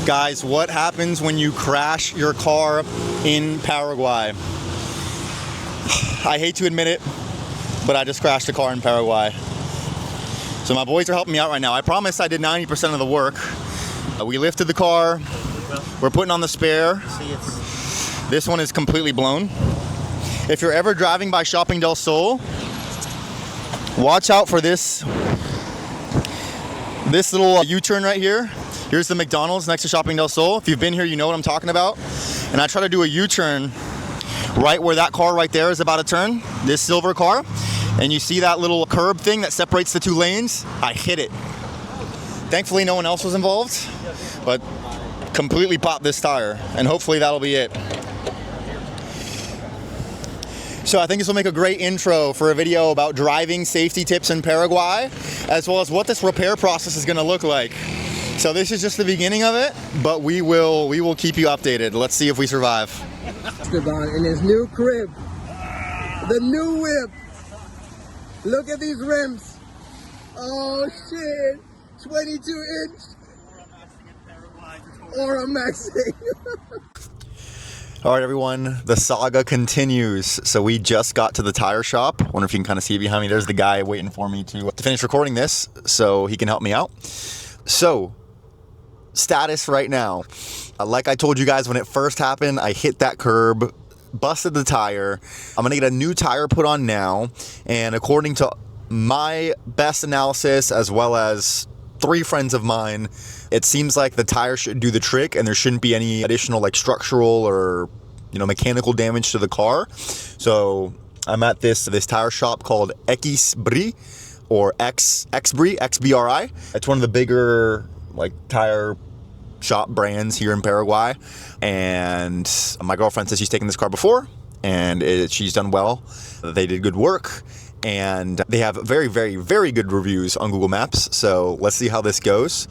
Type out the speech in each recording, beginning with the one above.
Guys, what happens when you crash your car in Paraguay? I hate to admit it, but I just crashed a car in Paraguay. So my boys are helping me out right now. I promised I did 90% of the work. We lifted the car. We're putting on the spare. This one is completely blown. If you're ever driving by Shopping del Sol, watch out for this little U-turn right here. Here's the McDonald's next to Shopping del Sol. If you've been here, you know what I'm talking about. And I try to do a U-turn right where that car right there is about to turn, this silver car. And you see that little curb thing that separates the two lanes? I hit it. Thankfully, no one else was involved, but completely popped this tire, and hopefully that'll be it. So I think this will make a great intro for a video about driving safety tips in Paraguay, as well as what this repair process is gonna look like. So this is just the beginning of it, but we will keep you updated. Let's see if we survive. Esteban in his new crib, the new whip. Look at these rims. Oh shit, 22-inch. Or a maxing. All right, everyone, the saga continues. So we just got to the tire shop. I wonder if you can kind of see behind me. There's the guy waiting for me to finish recording this so he can help me out. So, status right now. Like I told you guys when it first happened, I hit that curb, busted the tire. I'm gonna get a new tire put on now. And according to my best analysis, as well as 3 friends of mine, it seems like the tire should do the trick and there shouldn't be any additional like structural or, you know, mechanical damage to the car. So I'm at this tire shop called XBRI or XBRI. It's one of the bigger like tire shop brands here in Paraguay. And my girlfriend says she's taken this car before and she's done well. They did good work. And they have very, very, very good reviews on Google Maps. So let's see how this goes.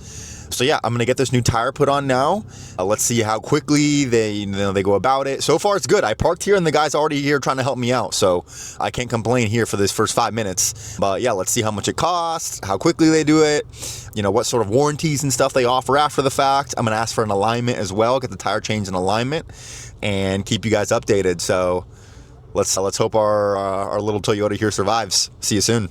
So yeah, I'm gonna get this new tire put on now. Let's see how quickly they go about it. So far it's good. I parked here and the guy's already here trying to help me out. So I can't complain here for this first 5 minutes. But yeah, let's see how much it costs, how quickly they do it, you know, what sort of warranties and stuff they offer after the fact. I'm gonna ask for an alignment as well, get the tire change in alignment, and keep you guys updated. So let's hope our little Toyota here survives. See you soon.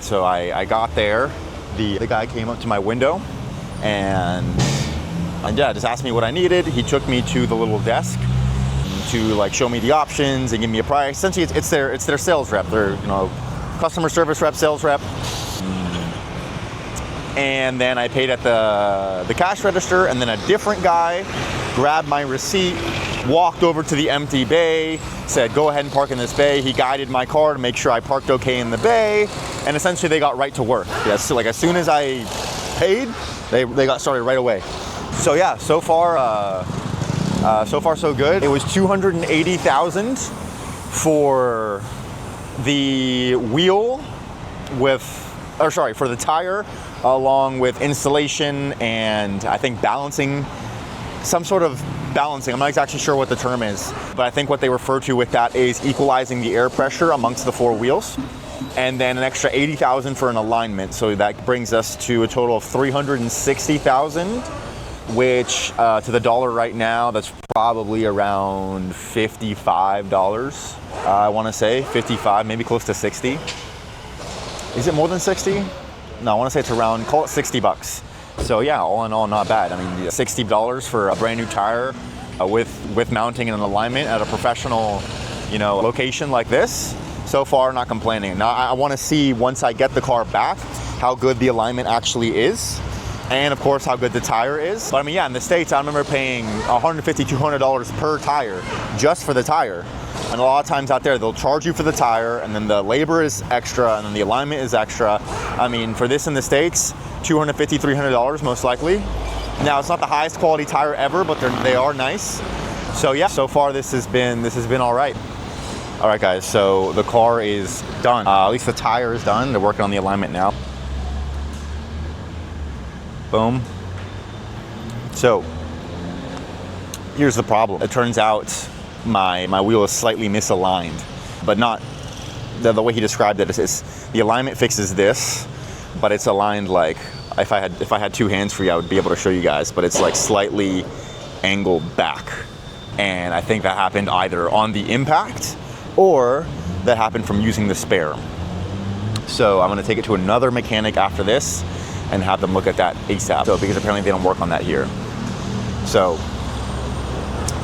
So I got there, the guy came up to my window and yeah, just asked me what I needed. He took me to the little desk to like show me the options and give me a price. Essentially it's their sales rep, their, you know, customer service rep, sales rep. And then I paid at the cash register, and then a different guy grabbed my receipt, walked over to the empty bay, said, go ahead and park in this bay. He guided my car to make sure I parked okay in the bay, and essentially they got right to work. Yeah, so like as soon as I paid, they got started right away. So yeah, so far so good. It was $280,000 for the wheel for the tire, along with installation and I think balancing, some sort of balancing. I'm not exactly sure what the term is, but I think what they refer to with that is equalizing the air pressure amongst the 4 wheels, and then an extra $80,000 for an alignment. So that brings us to a total of $360,000, which to the dollar right now, that's probably around $55. I want to say 55, maybe close to 60. Is it more than 60? No, I want to say it's around, call it 60 bucks. So yeah, all in all, not bad. I mean, $60 for a brand new tire with mounting and an alignment at a professional, you know, location like this. So far, not complaining. Now, I want to see once I get the car back how good the alignment actually is, and of course how good the tire is. But I mean, yeah, in the States, I remember paying $150, $200 per tire just for the tire. And a lot of times out there, they'll charge you for the tire, and then the labor is extra, and then the alignment is extra. I mean, for this in the States, $250, $300 most likely. Now, it's not the highest quality tire ever, but they are nice. So yeah, so far this has been all right. All right, guys, so the car is done. At least the tire is done. They're working on the alignment now. Boom. So here's the problem. It turns out my wheel is slightly misaligned, but not the way he described it is the alignment fixes this, but it's aligned like, if I had two hands free, I would be able to show you guys, but it's like slightly angled back. And I think that happened either on the impact or that happened from using the spare. So I'm gonna take it to another mechanic after this and have them look at that ASAP. So, because apparently they don't work on that here. So,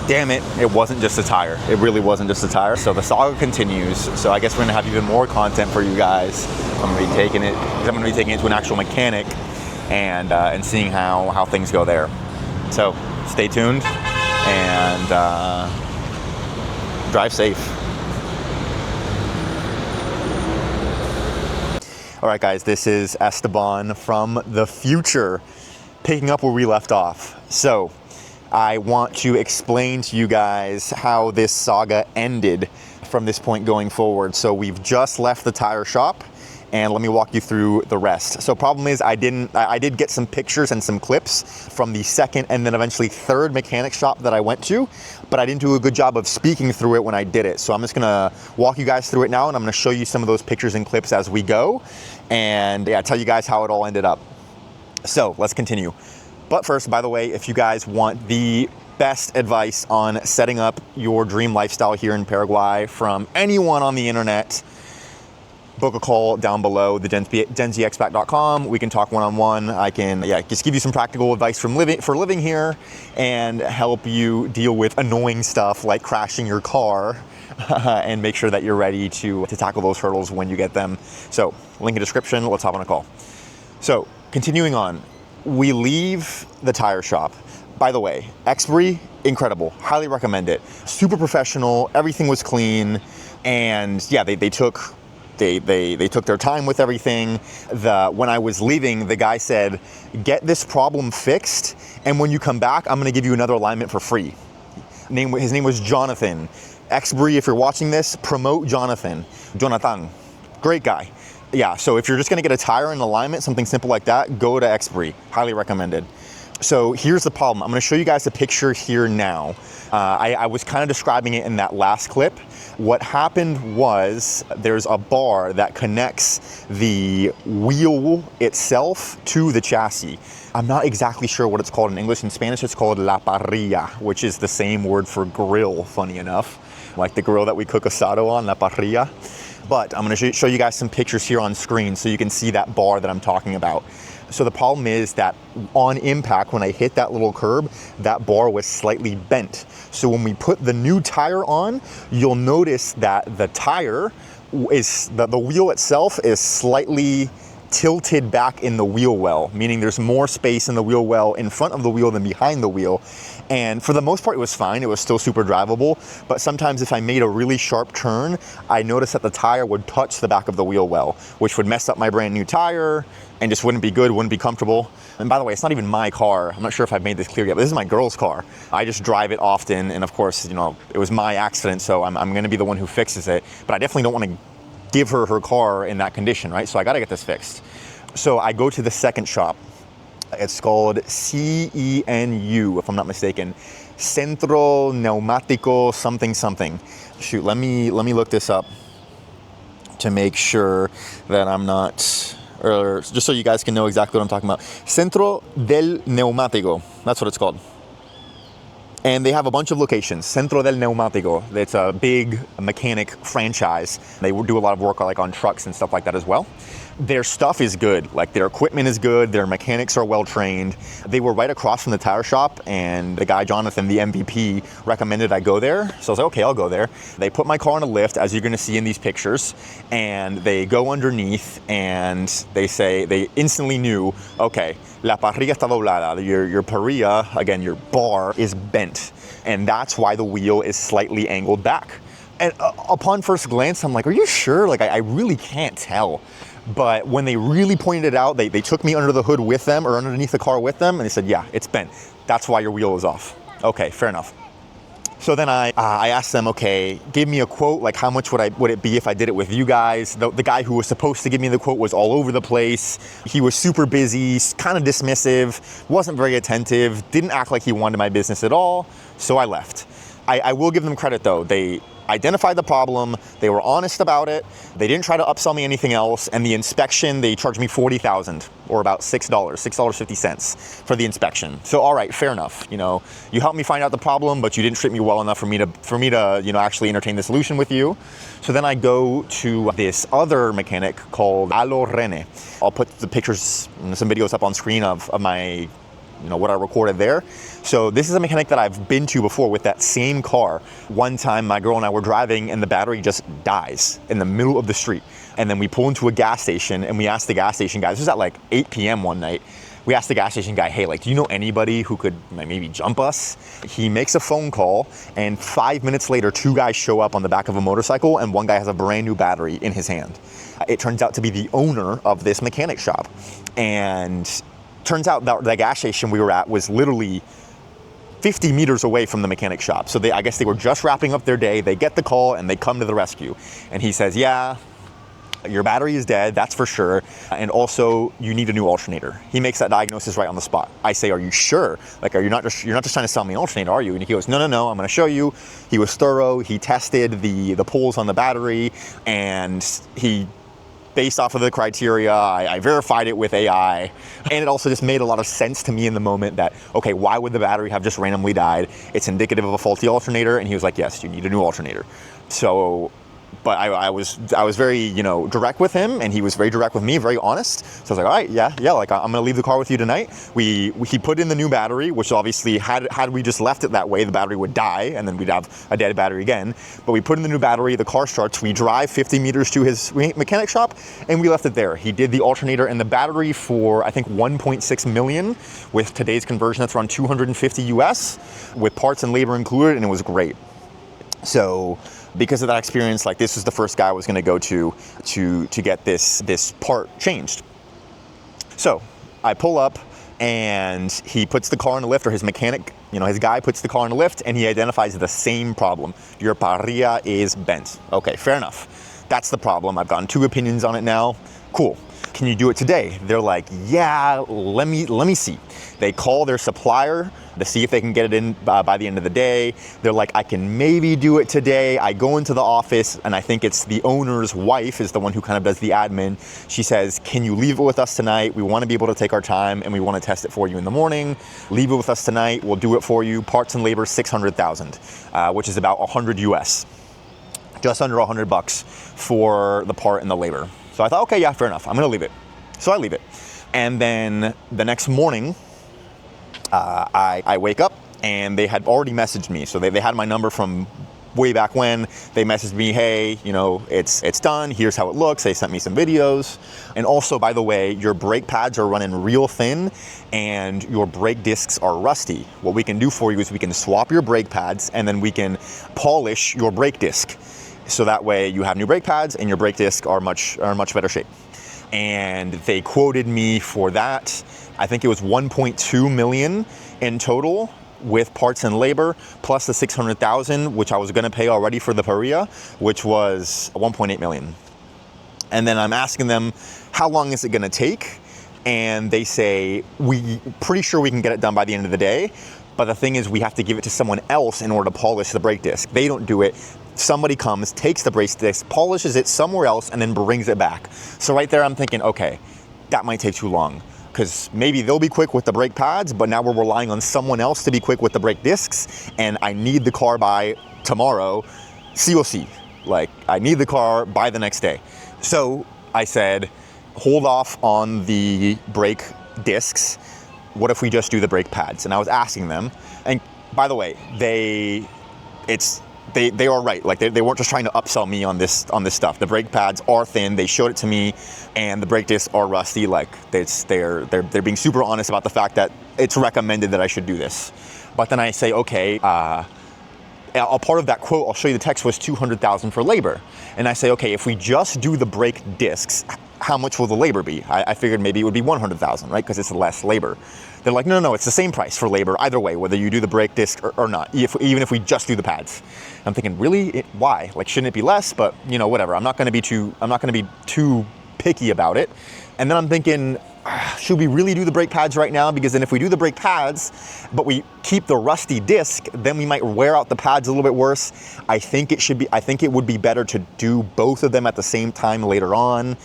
damn it, it wasn't just a tire. It really wasn't just a tire. So the saga continues. So I guess we're gonna have even more content for you guys. I'm gonna be taking it to an actual mechanic and seeing how things go there. So stay tuned and drive safe. All right, guys, this is Esteban from the future, picking up where we left off. So I want to explain to you guys how this saga ended from this point going forward. So we've just left the tire shop, and let me walk you through the rest. So problem is I did get some pictures and some clips from the second and then eventually third mechanic shop that I went to, but I didn't do a good job of speaking through it when I did it. So I'm just gonna walk you guys through it now, and I'm gonna show you some of those pictures and clips as we go, and yeah, tell you guys how it all ended up. So let's continue. But first, by the way, if you guys want the best advice on setting up your dream lifestyle here in Paraguay from anyone on the internet, book a call down below, the genzexpat.com. We can talk one-on-one. I can just give you some practical advice for living here and help you deal with annoying stuff like crashing your car and make sure that you're ready to tackle those hurdles when you get them. So link in description, let's hop on a call. So continuing on, we leave the tire shop. By the way, Exbury, incredible, highly recommend it. Super professional, everything was clean, and yeah, they took their time with everything. When I was leaving, the guy said, get this problem fixed, and when you come back, I'm gonna give you another alignment for free. His name was Jonathan. Exbury, if you're watching this, promote Jonathan. Jonathan, great guy. Yeah, so if you're just gonna get a tire and alignment, something simple like that, go to Exbury, highly recommended. So here's the problem. I'm gonna show you guys a picture here now. I was kind of describing it in that last clip. What happened was there's a bar that connects the wheel itself to the chassis. I'm not exactly sure what it's called in English. In Spanish, it's called la parrilla, which is the same word for grill, funny enough. Like the grill that we cook asado on, la parrilla. But I'm gonna show you guys some pictures here on screen so you can see that bar that I'm talking about. So the problem is that on impact, when I hit that little curb, that bar was slightly bent. So when we put the new tire on, you'll notice that the tire is, the wheel itself is slightly tilted back in the wheel well, meaning there's more space in the wheel well in front of the wheel than behind the wheel. And for the most part, it was fine. It was still super drivable. But sometimes if I made a really sharp turn, I noticed that the tire would touch the back of the wheel well, which would mess up my brand new tire and just wouldn't be good, wouldn't be comfortable. And by the way, it's not even my car. I'm not sure if I've made this clear yet, but this is my girl's car. I just drive it often. And of course, you know, it was my accident, so I'm gonna be the one who fixes it. But I definitely don't wanna give her her car in that condition, right? So I gotta get this fixed. So I go to the second shop. It's called CENU, if I'm not mistaken. Centro Neumático something something. Shoot, let me look this up to make sure that I'm not, or just so you guys can know exactly what I'm talking about. Centro del Neumático, that's what it's called. And they have a bunch of locations. Centro del Neumático, it's a big mechanic franchise. They do a lot of work like on trucks and stuff like that as well. Their stuff is good, like their equipment is good, their mechanics are well trained. They were right across from the tire shop, and the guy, Jonathan, the MVP, recommended I go there. So I was like, okay, I'll go there. They put my car in a lift, as you're gonna see in these pictures, and they go underneath and they instantly knew, okay, la parrilla está doblada, your parrilla, again, your bar is bent. And that's why the wheel is slightly angled back. And upon first glance, I'm like, are you sure? Like, I really can't tell. But when they really pointed it out, they took me under the hood with them, or underneath the car with them, and they said, yeah, it's bent. That's why your wheel is off. Okay, fair enough. So then I asked them, okay, give me a quote, like how much would it be if I did it with you guys? The guy who was supposed to give me the quote was all over the place. He was super busy, kind of dismissive, wasn't very attentive, didn't act like he wanted my business at all, so I left. I will give them credit though. They identified the problem, they were honest about it, they didn't try to upsell me anything else, and the inspection, they charged me $40,000, or about $6.50 for the inspection. So all right, fair enough. You know, you helped me find out the problem, but you didn't treat me well enough for me to you know, actually entertain the solution with you. So then I go to this other mechanic called Alo Rene. I'll put the pictures and some videos up on screen of my, you know, what I recorded there. So this is a mechanic that I've been to before with that same car. One time my girl and I were driving and the battery just dies in the middle of the street. And then we pull into a gas station and we asked the gas station guy, this was at like 8 p.m. one night. We asked the gas station guy, hey, like, do you know anybody who could maybe jump us? He makes a phone call, and 5 minutes later, 2 guys show up on the back of a motorcycle and one guy has a brand new battery in his hand. It turns out to be the owner of this mechanic shop. And turns out that the gas station we were at was literally 50 meters away from the mechanic shop. So I guess they were just wrapping up their day. They get the call and they come to the rescue. And he says, yeah, your battery is dead, that's for sure. And also you need a new alternator. He makes that diagnosis right on the spot. I say, are you sure? Like, you're not just trying to sell me an alternator, are you? And he goes, no, I'm gonna show you. He was thorough. He tested the poles on the battery, and he, based off of the criteria, I verified it with AI, and it also just made a lot of sense to me in the moment that, okay, why would the battery have just randomly died? It's indicative of a faulty alternator, and he was like, yes, you need a new alternator. So, but I was very, you know, direct with him, and he was very direct with me, very honest. So I was like, all right, yeah, like, I'm gonna leave the car with you tonight. He put in the new battery, which obviously had we just left it that way, the battery would die, and then we'd have a dead battery again. But we put in the new battery, the car starts, we drive 50 meters to his mechanic shop, and we left it there. He did the alternator and the battery for, I think, 1.6 million. With today's conversion, that's around 250 US, with parts and labor included, and it was great. So, because of that experience, like, this was the first guy I was going to go to get this part changed. So I pull up and he puts the car in the lift, or his mechanic, you know, his guy puts the car in the lift, and he identifies the same problem. Your parrilla is bent. Okay, fair enough. That's the problem. I've gotten 2 opinions on it now. Cool. Can you do it today? They're like, yeah, let me see. They call their supplier to see if they can get it in by the end of the day. They're like, I can maybe do it today. I go into the office, and I think it's the owner's wife is the one who kind of does the admin. She says, can you leave it with us tonight? We want to be able to take our time, and we want to test it for you in the morning. Leave it with us tonight. We'll do it for you. Parts and labor, 600,000, which is about 100 US. Just under $100 for the part and the labor. So I thought, okay, yeah, fair enough. I'm gonna leave it. So I leave it. And then the next morning, I wake up and they had already messaged me. So they had my number from way back when. They messaged me, hey, you know, it's done. Here's how it looks. They sent me some videos. And also, by the way, your brake pads are running real thin and your brake discs are rusty. What we can do for you is we can swap your brake pads and then we can polish your brake disc. So that way you have new brake pads and your brake discs are much better shape. And they quoted me for that. I think it was 1.2 million in total with parts and labor, plus the 600,000, which I was gonna pay already for the parrilla, which was 1.8 million. And then I'm asking them, how long is it gonna take? And they say, we pretty sure we can get it done by the end of the day. But the thing is, we have to give it to someone else in order to polish the brake disc. They don't do it. Somebody comes, takes the brake disc, polishes it somewhere else, and then brings it back. So right there, I'm thinking, okay, that might take too long, because maybe they'll be quick with the brake pads, but now we're relying on someone else to be quick with the brake discs, and I need the car by tomorrow, COC. Like, I need the car by the next day. So I said, hold off on the brake discs. What if we just do the brake pads? And I was asking them, and by the way, they are right. Like, they weren't just trying to upsell me on this stuff. The brake pads are thin. They showed it to me, and the brake discs are rusty. Like, they're being super honest about the fact that it's recommended that I should do this. But then I say, okay, a part of that quote, I'll show you the text, was 200,000 for labor. And I say, okay, if we just do the brake discs, how much will the labor be? I figured maybe it would be 100,000, right? Because it's less labor. They're like, no, it's the same price for labor either way, whether you do the brake disc or not, even if we just do the pads. I'm thinking, really? Why? Like, shouldn't it be less? But, whatever. I'm not going to be too picky about it. And then I'm thinking, should we really do the brake pads right now? Because then if we do the brake pads, but we keep the rusty disc, then we might wear out the pads a little bit worse. I think it would be better to do both of them at the same time later on.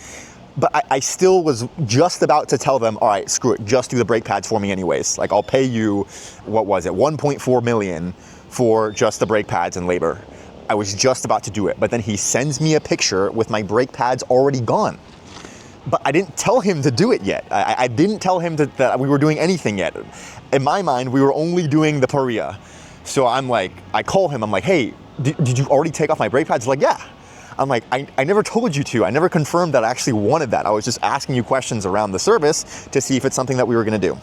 But I still was just about to tell them, all right, screw it, just do the brake pads for me anyways. Like, I'll pay you, what was it, 1.4 million for just the brake pads and labor. I was just about to do it. But then he sends me a picture with my brake pads already gone. But I didn't tell him to do it yet. I didn't tell him that we were doing anything yet. In my mind, we were only doing the Paria. So I'm like, I call him, I'm like, hey, did you already take off my brake pads? He's like, yeah. I'm like, I never told you to. I never confirmed that I actually wanted that. I was just asking you questions around the service to see if it's something that we were gonna do.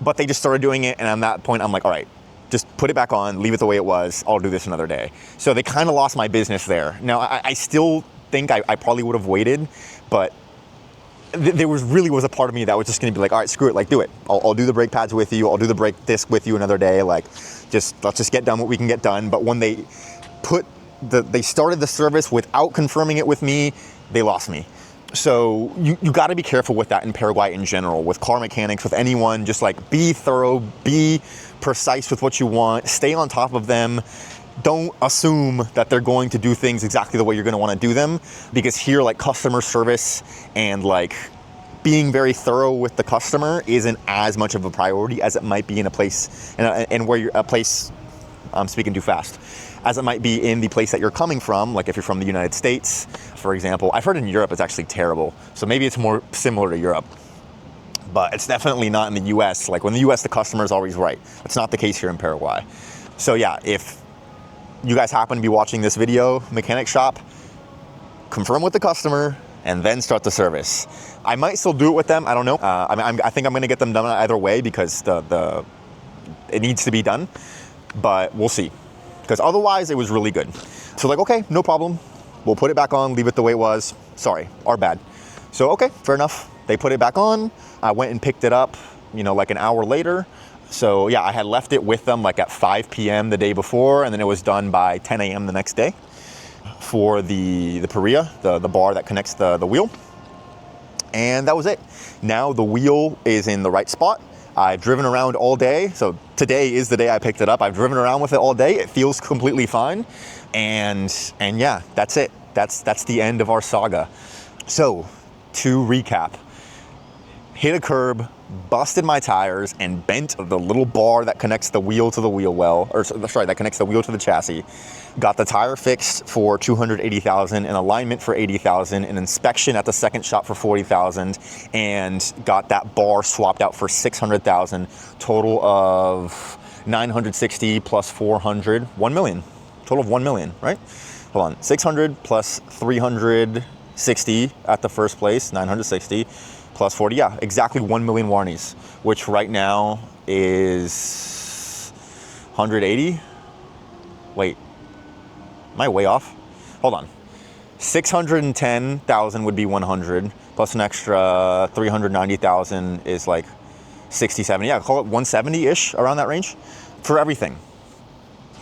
But they just started doing it, and at that point, I'm like, all right, just put it back on, leave it the way it was, I'll do this another day. So they kind of lost my business there. Now, I still think I probably would have waited, but there was a part of me that was just gonna be like, all right, screw it, like, do it. I'll do the brake pads with you, I'll do the brake disc with you another day, like, let's just get done what we can get done. But when they started the service without confirming it with me, they lost me. So you got to be careful with that in Paraguay in general, with car mechanics, with anyone. Just like, be thorough, be precise with what you want, stay on top of them. Don't assume that they're going to do things exactly the way you're going to want to do them, because here, like, customer service and like being very thorough with the customer isn't as much of a priority as it might be in a place, and where you're a place. I'm speaking too fast. As it might be in the place that you're coming from, like if you're from the United States, for example. I've heard in Europe it's actually terrible, so maybe it's more similar to Europe. But it's definitely not in the US. Like, when the US, the customer is always right. That's not the case here in Paraguay. So yeah, if you guys happen to be watching this video, mechanic shop, confirm with the customer, and then start the service. I might still do it with them, I don't know. I think I'm gonna get them done either way, because it needs to be done, but we'll see. Because otherwise, it was really good. So like, okay, no problem. We'll put it back on, leave it the way it was. Sorry, our bad. So okay, fair enough. They put it back on. I went and picked it up, like an hour later. So yeah, I had left it with them like at 5 p.m. the day before, and then it was done by 10 a.m. the next day for the Paria, the bar that connects the wheel. And that was it. Now the wheel is in the right spot. I've driven around all day, so today is the day I picked it up. I've driven around with it all day. It feels completely fine, and yeah, that's it. That's the end of our saga. So, to recap, hit a curb, busted my tires, and bent the little bar that connects the wheel to the wheel well, that connects the wheel to the chassis. Got the tire fixed for 280,000, an alignment for 80,000, an inspection at the second shop for 40,000, and got that bar swapped out for 600,000. Total of 960 plus 400, 1 million. Total of 1 million, right? Hold on, 600 plus 360 at the first place, 960 plus 40, yeah, exactly 1 million warnies, which right now is 180. Wait. Am I way off? Hold on. 610,000 would be 100, plus an extra 390,000 is like 60, 70. Yeah, call it 170-ish, around that range for everything.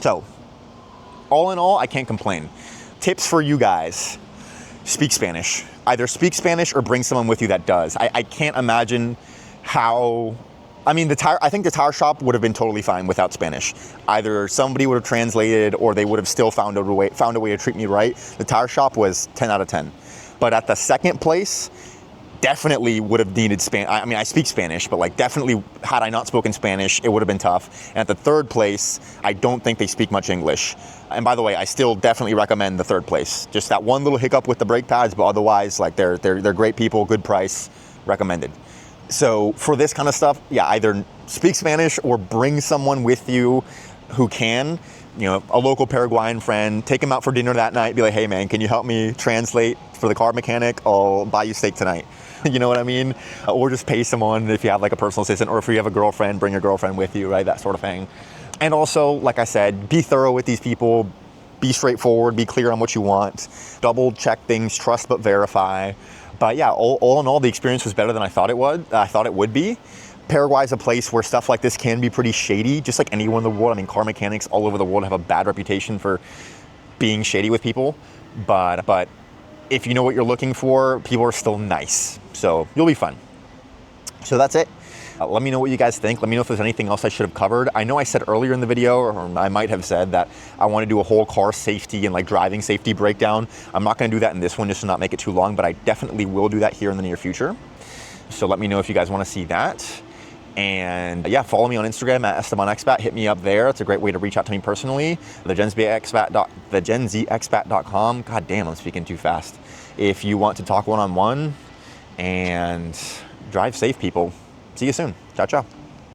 So, all in all, I can't complain. Tips for you guys: speak Spanish. Either speak Spanish or bring someone with you that does. I can't imagine how. I think the tire shop would have been totally fine without Spanish. Either somebody would have translated, or they would have still found a way to treat me right. The tire shop was 10 out of 10. But at the second place, definitely would have needed Spanish. I speak Spanish, but like, definitely, had I not spoken Spanish, it would have been tough. And at the third place, I don't think they speak much English. And by the way, I still definitely recommend the third place. Just that one little hiccup with the brake pads, but otherwise, like, they're great people, good price, recommended. So for this kind of stuff, yeah, either speak Spanish or bring someone with you who can, a local Paraguayan friend, take him out for dinner that night, be like, hey man, can you help me translate for the car mechanic? I'll buy you steak tonight. You know what I mean? Or just pay someone if you have like a personal assistant, or if you have a girlfriend, bring your girlfriend with you, right? That sort of thing. And also, like I said, be thorough with these people, be straightforward, be clear on what you want, double check things, trust but verify. But yeah, all in all, the experience was better than I thought it would be. Paraguay is a place where stuff like this can be pretty shady, just like anywhere in the world. I mean, car mechanics all over the world have a bad reputation for being shady with people. But if you know what you're looking for, people are still nice. So you'll be fine. So that's it. Let me know what you guys think. Let me know if there's anything else I should have covered. I know I said earlier in the video, or I might have said that I want to do a whole car safety and like driving safety breakdown. I'm not going to do that in this one just to not make it too long, but I definitely will do that here in the near future. So let me know if you guys want to see that. And yeah, follow me on Instagram at EstebanExpat. Hit me up there. It's a great way to reach out to me personally. thegenzexpat.com. God damn, I'm speaking too fast. If you want to talk one-on-one and drive safe, people. See you soon. Ciao, ciao.